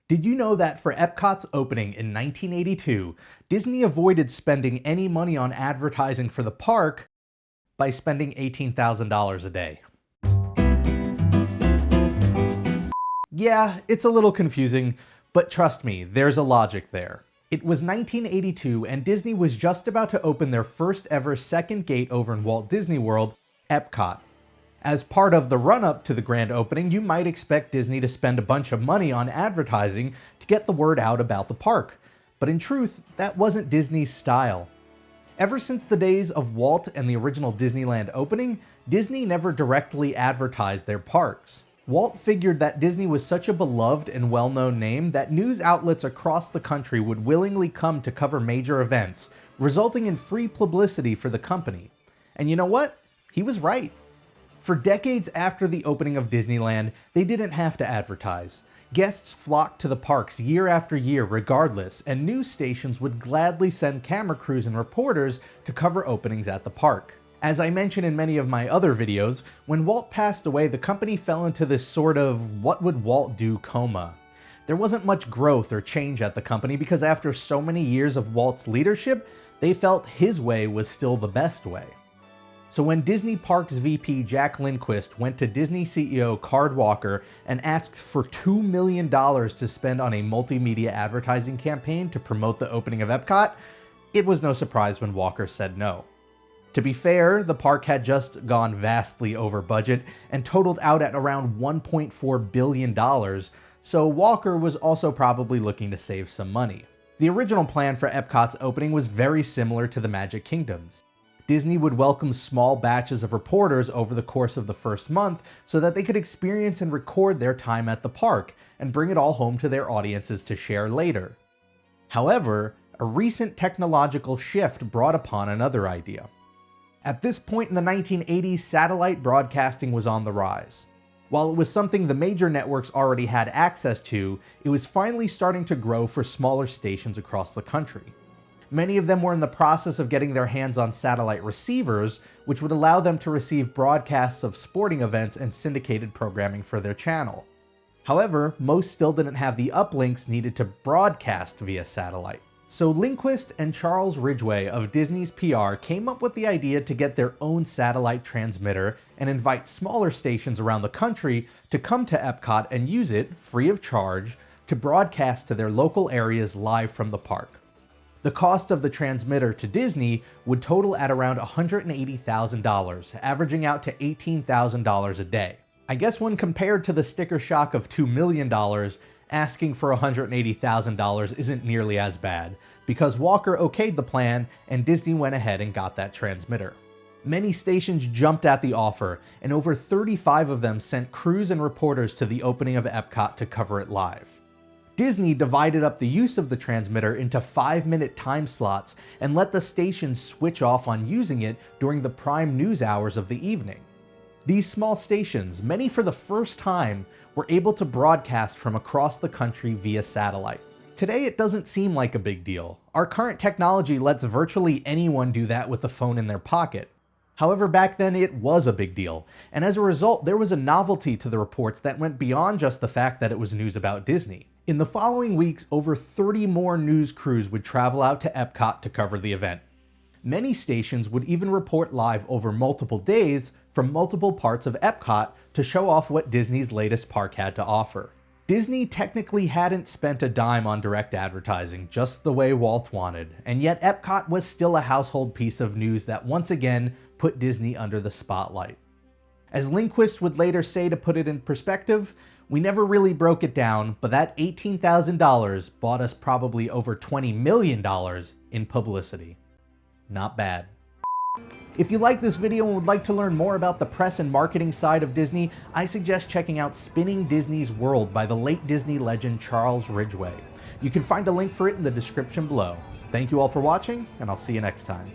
Did you know that for Epcot's opening in 1982, Disney avoided spending any money on advertising for the park by spending $18,000 a day? Yeah, it's a little confusing, but trust me, there's a logic there. It was 1982 and Disney was just about to open their first ever second gate over in Walt Disney World, Epcot. As part of the run-up to the grand opening, you might expect Disney to spend a bunch of money on advertising to get the word out about the park. But in truth, that wasn't Disney's style. Ever since the days of Walt and the original Disneyland opening, Disney never directly advertised their parks. Walt figured that Disney was such a beloved and well-known name that news outlets across the country would willingly come to cover major events, resulting in free publicity for the company. And you know what? He was right. For decades after the opening of Disneyland, they didn't have to advertise. Guests flocked to the parks year after year regardless, and news stations would gladly send camera crews and reporters to cover openings at the park. As I mentioned in many of my other videos, when Walt passed away, the company fell into this sort of what would Walt do coma. There wasn't much growth or change at the company because after so many years of Walt's leadership, they felt his way was still the best way. So when Disney Parks VP Jack Lindquist went to Disney CEO Card Walker and asked for $2 million to spend on a multimedia advertising campaign to promote the opening of Epcot, it was no surprise when Walker said no. To be fair, the park had just gone vastly over budget and totaled out at around $1.4 billion, so Walker was also probably looking to save some money. The original plan for Epcot's opening was very similar to the Magic Kingdom's. Disney would welcome small batches of reporters over the course of the first month so that they could experience and record their time at the park and bring it all home to their audiences to share later. However, a recent technological shift brought upon another idea. At this point in the 1980s, satellite broadcasting was on the rise. While it was something the major networks already had access to, it was finally starting to grow for smaller stations across the country. Many of them were in the process of getting their hands on satellite receivers, which would allow them to receive broadcasts of sporting events and syndicated programming for their channel. However, most still didn't have the uplinks needed to broadcast via satellite. So Lindquist and Charles Ridgway of Disney's PR came up with the idea to get their own satellite transmitter and invite smaller stations around the country to come to Epcot and use it, free of charge, to broadcast to their local areas live from the park. The cost of the transmitter to Disney would total at around $180,000, averaging out to $18,000 a day. I guess when compared to the sticker shock of $2 million, asking for $180,000 isn't nearly as bad, because Walker okayed the plan and Disney went ahead and got that transmitter. Many stations jumped at the offer, and over 35 of them sent crews and reporters to the opening of Epcot to cover it live. Disney divided up the use of the transmitter into 5-minute time slots and let the stations switch off on using it during the prime news hours of the evening. These small stations, many for the first time, were able to broadcast from across the country via satellite. Today it doesn't seem like a big deal. Our current technology lets virtually anyone do that with a phone in their pocket. However, back then it was a big deal, and as a result there was a novelty to the reports that went beyond just the fact that it was news about Disney. In the following weeks, over 30 more news crews would travel out to Epcot to cover the event. Many stations would even report live over multiple days from multiple parts of Epcot to show off what Disney's latest park had to offer. Disney technically hadn't spent a dime on direct advertising, just the way Walt wanted, and yet Epcot was still a household piece of news that once again put Disney under the spotlight. As Lindquist would later say, to put it in perspective, we never really broke it down, but that $18,000 bought us probably over $20 million in publicity. Not bad. If you like this video and would like to learn more about the press and marketing side of Disney, I suggest checking out Spinning Disney's World by the late Disney legend Charles Ridgway. You can find a link for it in the description below. Thank you all for watching, and I'll see you next time.